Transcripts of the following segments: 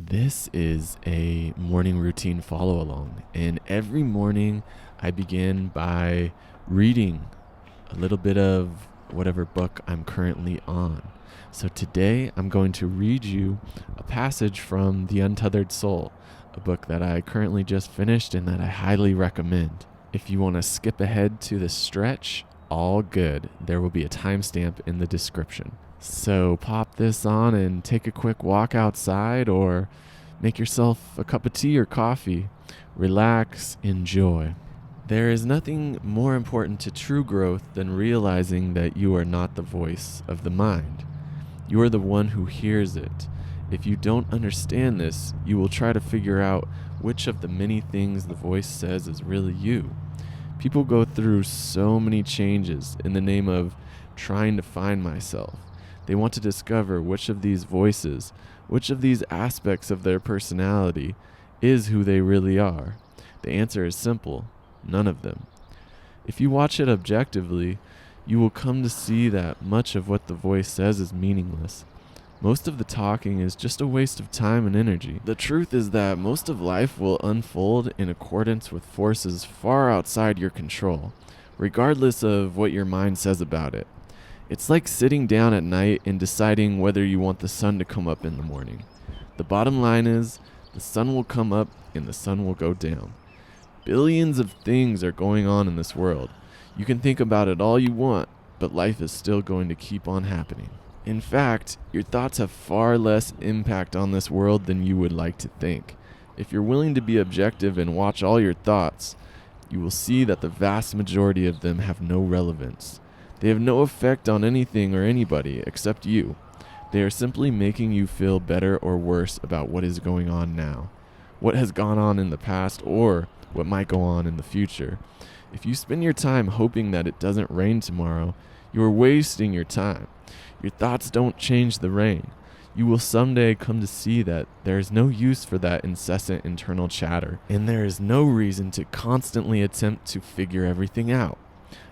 This is a morning routine follow along, and every morning I begin by reading a little bit of whatever book I'm currently on. So today I'm going to read you a passage from The Untethered Soul, a book that I currently just finished and that I highly recommend. If you want to skip ahead to the stretch, all good. There will be a timestamp in the description. So pop this on and take a quick walk outside or make yourself a cup of tea or coffee. Relax, enjoy. There is nothing more important to true growth than realizing that you are not the voice of the mind. You are the one who hears it. If you don't understand this, you will try to figure out which of the many things the voice says is really you. People go through so many changes in the name of trying to find myself. They want to discover which of these voices, which of these aspects of their personality is who they really are. The answer is simple: none of them. If you watch it objectively, you will come to see that much of what the voice says is meaningless. Most of the talking is just a waste of time and energy. The truth is that most of life will unfold in accordance with forces far outside your control, regardless of what your mind says about it. It's like sitting down at night and deciding whether you want the sun to come up in the morning. The bottom line is, the sun will come up and the sun will go down. Billions of things are going on in this world. You can think about it all you want, but life is still going to keep on happening. In fact, your thoughts have far less impact on this world than you would like to think. If you're willing to be objective and watch all your thoughts, you will see that the vast majority of them have no relevance. They have no effect on anything or anybody except you. They are simply making you feel better or worse about what is going on now, what has gone on in the past, or what might go on in the future. If you spend your time hoping that it doesn't rain tomorrow, you are wasting your time. Your thoughts don't change the rain. You will someday come to see that there is no use for that incessant internal chatter, and there is no reason to constantly attempt to figure everything out.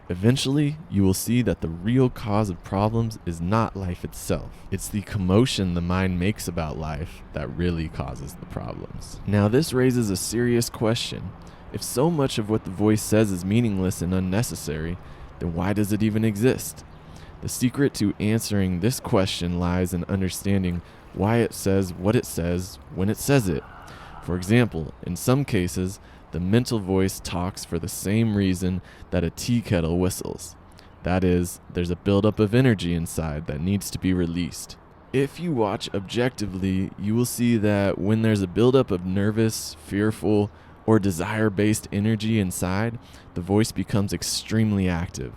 Eventually, you will see that the real cause of problems is not life itself. It's the commotion the mind makes about life that really causes the problems. Now, this raises a serious question. If so much of what the voice says is meaningless and unnecessary, then why does it even exist? The secret to answering this question lies in understanding why it says what it says when it says it. For example, in some cases, the mental voice talks for the same reason that a tea kettle whistles. That is, there's a buildup of energy inside that needs to be released. If you watch objectively, you will see that when there's a buildup of nervous, fearful, or desire-based energy inside, the voice becomes extremely active.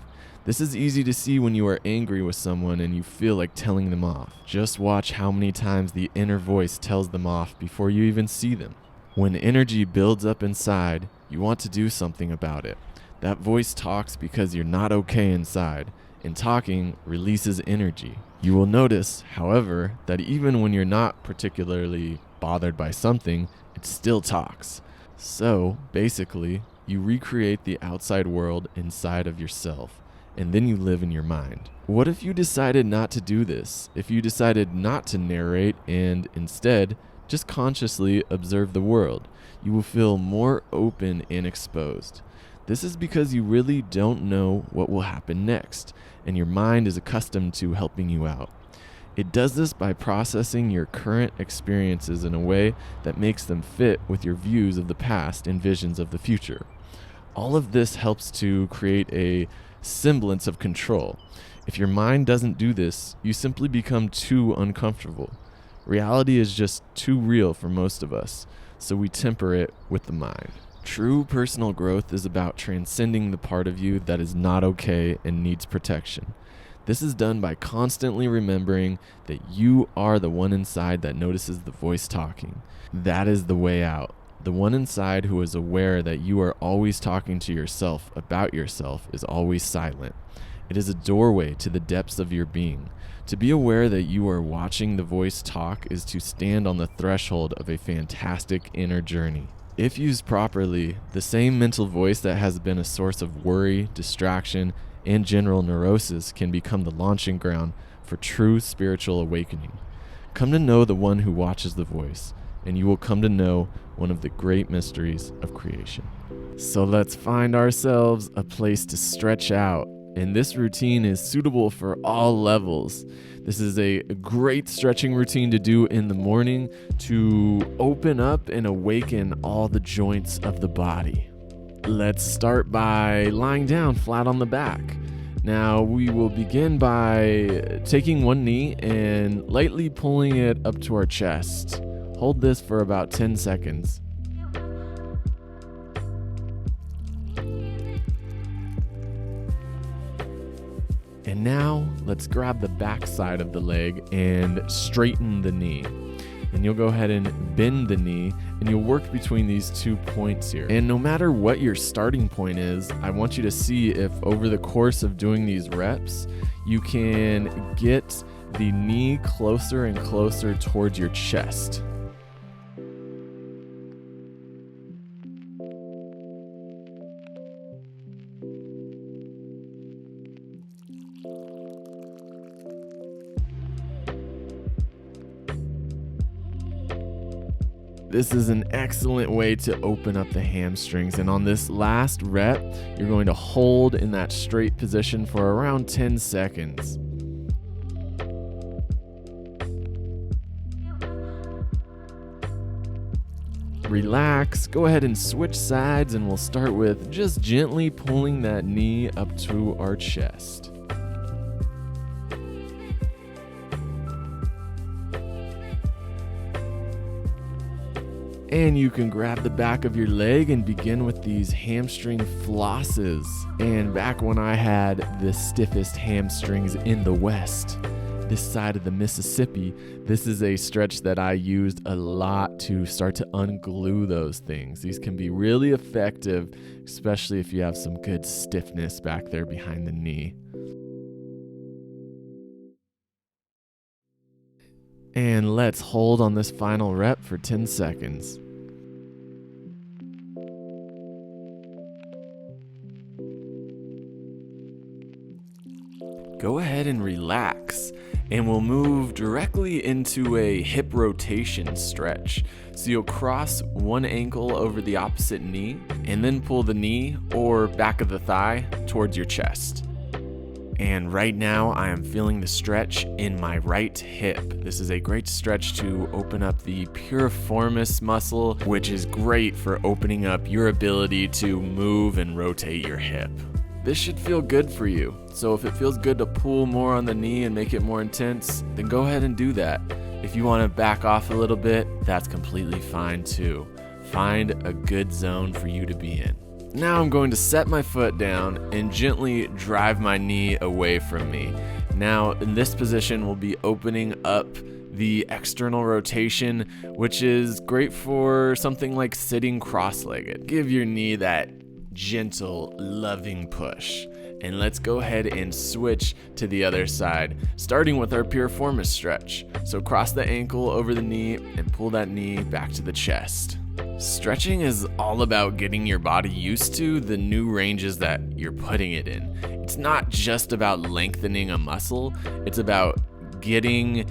This is easy to see when you are angry with someone and you feel like telling them off. Just watch how many times the inner voice tells them off before you even see them. When energy builds up inside, you want to do something about it. That voice talks because you're not okay inside, and talking releases energy. You will notice, however, that even when you're not particularly bothered by something, it still talks. So, basically, you recreate the outside world inside of yourself, and then you live in your mind. What if you decided not to do this? If you decided not to narrate and instead just consciously observe the world, you will feel more open and exposed. This is because you really don't know what will happen next, and your mind is accustomed to helping you out. It does this by processing your current experiences in a way that makes them fit with your views of the past and visions of the future. All of this helps to create a semblance of control. If your mind doesn't do this, you simply become too uncomfortable. Reality is just too real for most of us, so we temper it with the mind. True personal growth is about transcending the part of you that is not okay and needs protection. This is done by constantly remembering that you are the one inside that notices the voice talking. That is the way out. The one inside who is aware that you are always talking to yourself about yourself is always silent. It is a doorway to the depths of your being. To be aware that you are watching the voice talk is to stand on the threshold of a fantastic inner journey. If used properly, the same mental voice that has been a source of worry, distraction, and general neurosis can become the launching ground for true spiritual awakening. Come to know the one who watches the voice. and you will come to know one of the great mysteries of creation. So let's find ourselves a place to stretch out. And this routine is suitable for all levels. This is a great stretching routine to do in the morning to open up and awaken all the joints of the body. Let's start by lying down flat on the back. Now we will begin by taking one knee and lightly pulling it up to our chest. Hold this for about 10 seconds. And now let's grab the back side of the leg and straighten the knee. And you'll go ahead and bend the knee, and you'll work between these 2 points here. And no matter what your starting point is, I want you to see if over the course of doing these reps, you can get the knee closer and closer towards your chest. This is an excellent way to open up the hamstrings, and on this last rep, you're going to hold in that straight position for around 10 seconds. Relax, go ahead and switch sides, and we'll start with just gently pulling that knee up to our chest. And you can grab the back of your leg and begin with these hamstring flosses. And back when I had the stiffest hamstrings in the West, this side of the Mississippi, this is a stretch that I used a lot to start to unglue those things. These can be really effective, especially if you have some good stiffness back there behind the knee. And let's hold on this final rep for 10 seconds. Go ahead and relax, and we'll move directly into a hip rotation stretch. So you'll cross one ankle over the opposite knee, and then pull the knee or back of the thigh towards your chest. And right now I am feeling the stretch in my right hip. This is a great stretch to open up the piriformis muscle, which is great for opening up your ability to move and rotate your hip. This should feel good for you. So if it feels good to pull more on the knee and make it more intense, then go ahead and do that. If you want to back off a little bit, that's completely fine too. Find a good zone for you to be in. Now I'm going to set my foot down and gently drive my knee away from me. Now in this position, we'll be opening up the external rotation, which is great for something like sitting cross-legged. Give your knee that gentle, loving push. And let's go ahead and switch to the other side, starting with our piriformis stretch. So cross the ankle over the knee and pull that knee back to the chest. Stretching is all about getting your body used to the new ranges that you're putting it in. It's not just about lengthening a muscle, it's about getting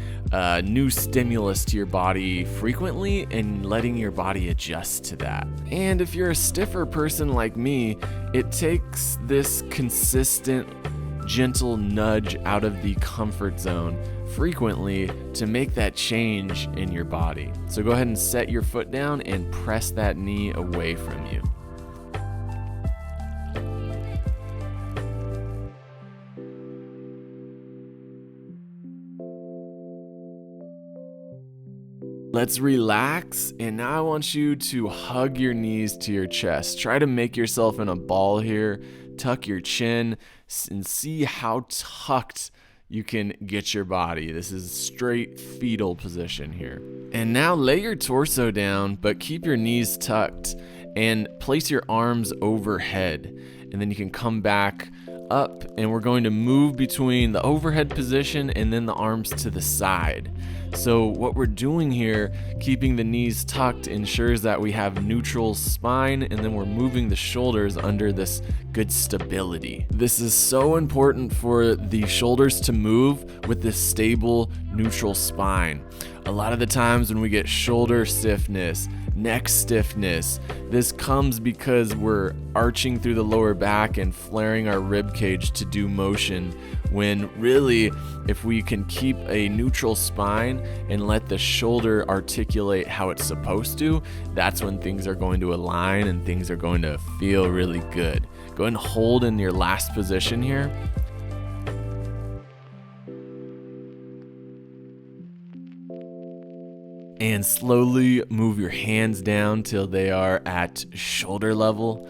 new stimulus to your body frequently and letting your body adjust to that. And if you're a stiffer person like me, it takes this consistent, gentle nudge out of the comfort zone frequently to make that change in your body. So go ahead and set your foot down and press that knee away from you. Let's relax, and now I want you to hug your knees to your chest. Try to make yourself in a ball here. Tuck your chin and see how tucked you can get your body. This is straight fetal position here. And now lay your torso down, but keep your knees tucked and place your arms overhead. And then you can come back up, and we're going to move between the overhead position and then the arms to the side. So what we're doing here, keeping the knees tucked, ensures that we have neutral spine, and then we're moving the shoulders under this good stability. This is so important for the shoulders to move with this stable, neutral spine. A lot of the times when we get shoulder stiffness, neck stiffness, this comes because we're arching through the lower back and flaring our rib cage to do motion, when really, if we can keep a neutral spine and let the shoulder articulate how it's supposed to, that's when things are going to align and things are going to feel really good. Go ahead and hold in your last position here. And slowly move your hands down till they are at shoulder level.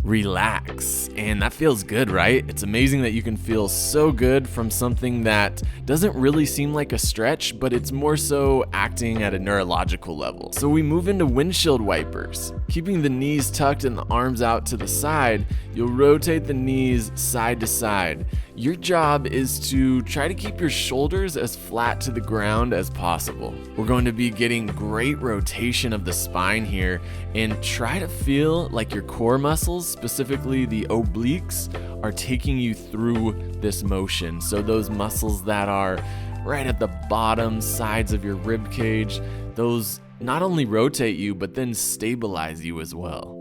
Relax, and that feels good, right? It's amazing that you can feel so good from something that doesn't really seem like a stretch, but it's more so acting at a neurological level. So we move into windshield wipers. Keeping the knees tucked and the arms out to the side, you'll rotate the knees side to side. Your job is to try to keep your shoulders as flat to the ground as possible. We're going to be getting great rotation of the spine here, and try to feel like your core muscles, specifically the obliques, are taking you through this motion. So those muscles that are right at the bottom sides of your rib cage, those not only rotate you, but then stabilize you as well.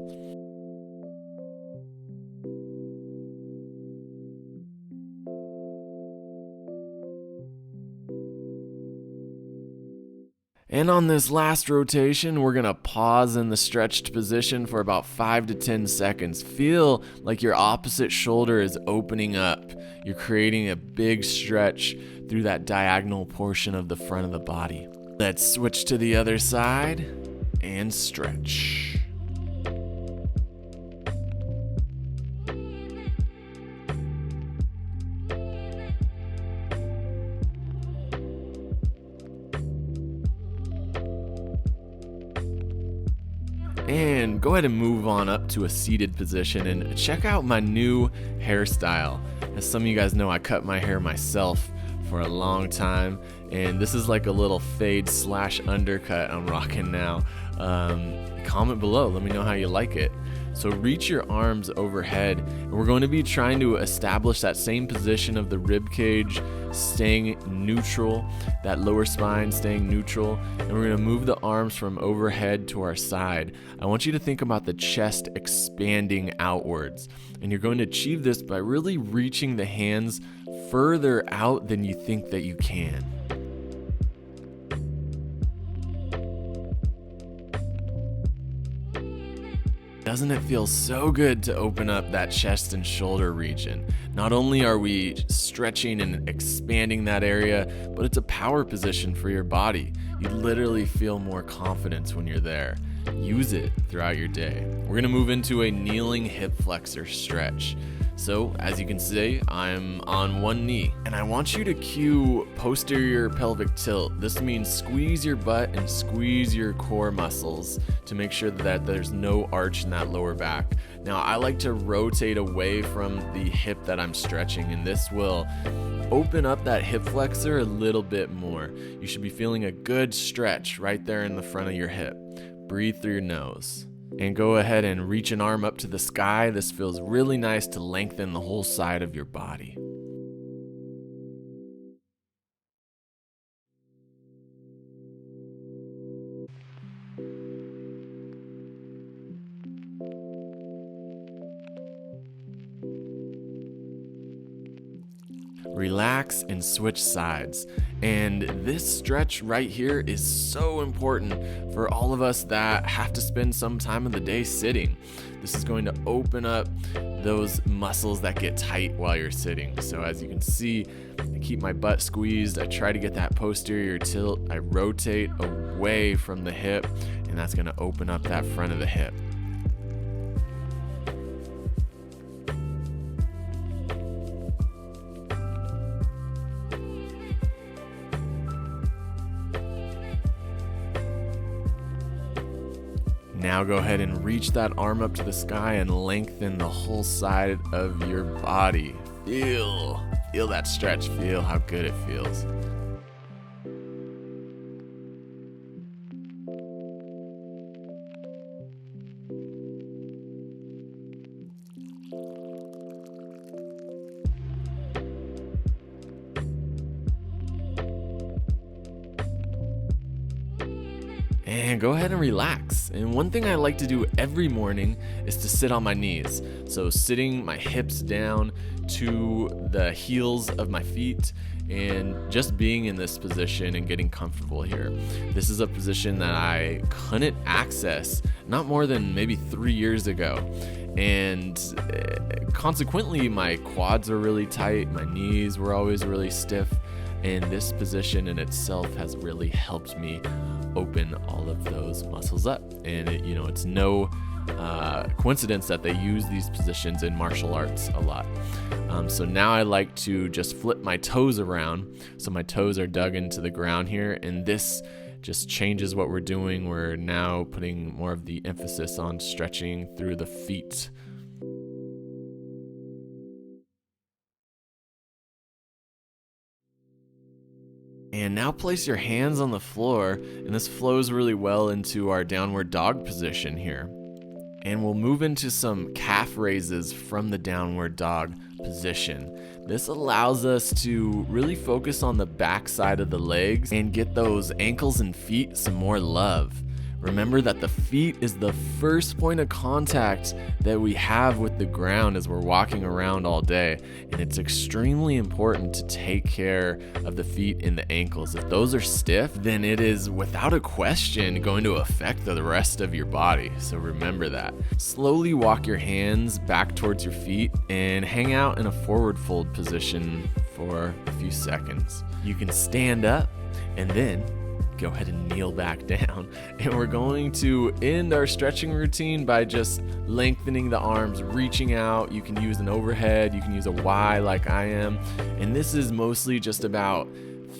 And on this last rotation, we're gonna pause in the stretched position for about 5 to 10 seconds. Feel like your opposite shoulder is opening up. You're creating a big stretch through that diagonal portion of the front of the body. Let's switch to the other side and stretch. And go ahead and move on up to a seated position and check out my new hairstyle. As some of you guys know, I cut my hair myself for a long time, and this is like a little fade / undercut I'm rocking now. Comment below, let me know how you like it. So reach your arms overhead, and we're going to be trying to establish that same position of the rib cage staying neutral, that lower spine staying neutral, and we're going to move the arms from overhead to our side. I want you to think about the chest expanding outwards, and you're going to achieve this by really reaching the hands further out than you think that you can. Doesn't it feel so good to open up that chest and shoulder region? Not only are we stretching and expanding that area, but it's a power position for your body. You literally feel more confidence when you're there. Use it throughout your day. We're gonna move into a kneeling hip flexor stretch. So as you can see, I'm on one knee, and I want you to cue posterior pelvic tilt. This means squeeze your butt and squeeze your core muscles to make sure that there's no arch in that lower back. Now I like to rotate away from the hip that I'm stretching, and this will open up that hip flexor a little bit more. You should be feeling a good stretch right there in the front of your hip. Breathe through your nose. And go ahead and reach an arm up to the sky. This feels really nice to lengthen the whole side of your body. Relax and switch sides. And this stretch right here is so important for all of us that have to spend some time of the day sitting. This is going to open up those muscles that get tight while you're sitting. So as you can see, I keep my butt squeezed. I try to get that posterior tilt. I rotate away from the hip, and that's going to open up that front of the hip. Now go ahead and reach that arm up to the sky and lengthen the whole side of your body. Feel that stretch. Feel how good it feels. and go ahead and relax. And one thing I like to do every morning is to sit on my knees. So sitting my hips down to the heels of my feet and just being in this position and getting comfortable here. This is a position that I couldn't access not more than maybe 3 years ago. And consequently, my quads are really tight, my knees were always really stiff, and this position in itself has really helped me open all of those muscles up. And it's no coincidence that they use these positions in martial arts a lot. So now I like to just flip my toes around, so my toes are dug into the ground here, and this just changes what we're doing. We're now putting more of the emphasis on stretching through the feet. And now place your hands on the floor, and this flows really well into our downward dog position here. And we'll move into some calf raises from the downward dog position. This allows us to really focus on the back side of the legs and get those ankles and feet some more love. Remember that the feet is the first point of contact that we have with the ground as we're walking around all day. And it's extremely important to take care of the feet and the ankles. If those are stiff, then it is without a question going to affect the rest of your body. So remember that. Slowly walk your hands back towards your feet and hang out in a forward fold position for a few seconds. You can stand up and then go ahead and kneel back down, and we're going to end our stretching routine by just lengthening the arms, reaching out. You can use an overhead, you can use a Y like I am, and this is mostly just about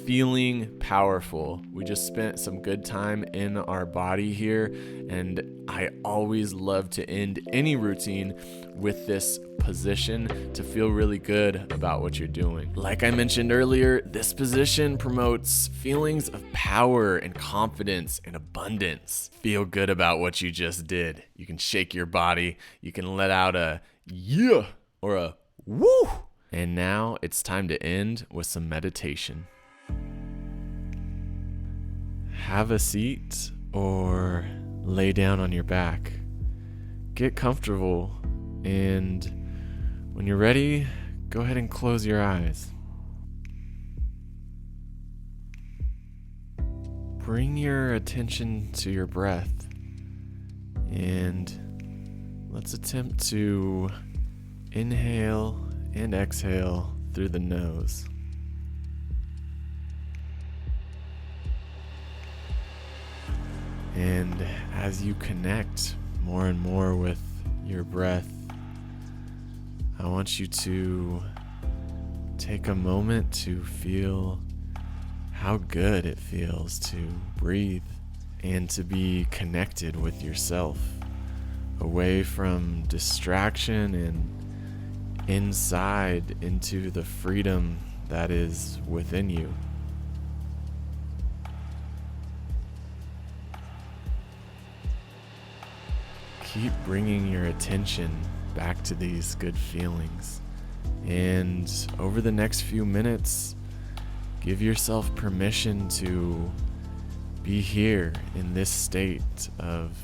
feeling powerful. We just spent some good time in our body here, and I always love to end any routine with this position to feel really good about what you're doing. Like I mentioned earlier, this position promotes feelings of power and confidence and abundance. Feel good about what you just did. You can shake your body, you can let out a yeah or a woo. And now it's time to end with some meditation. Have a seat or lay down on your back. Get comfortable, and when you're ready, go ahead and close your eyes. Bring your attention to your breath, and let's attempt to inhale and exhale through the nose. And as you connect more and more with your breath, I want you to take a moment to feel how good it feels to breathe and to be connected with yourself, away from distraction and inside into the freedom that is within you. Keep bringing your attention back to these good feelings. And over the next few minutes, give yourself permission to be here in this state of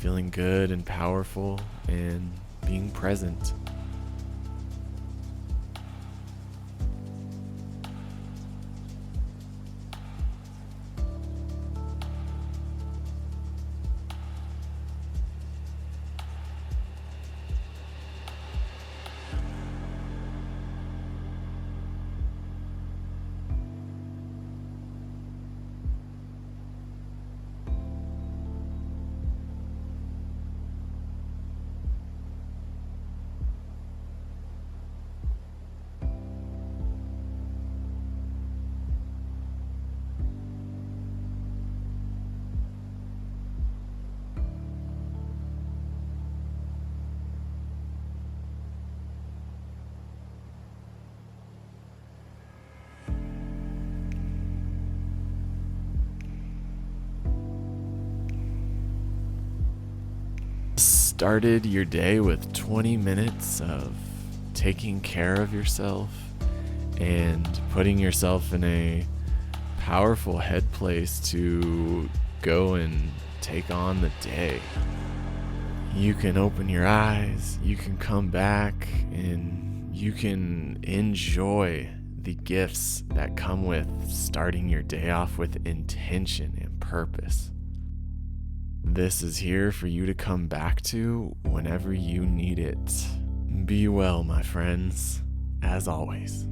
feeling good and powerful and being present. Started your day with 20 minutes of taking care of yourself and putting yourself in a powerful head place to go and take on the day. You can open your eyes, you can come back, and you can enjoy the gifts that come with starting your day off with intention and purpose. This is here for you to come back to whenever you need it. Be well, my friends, as always.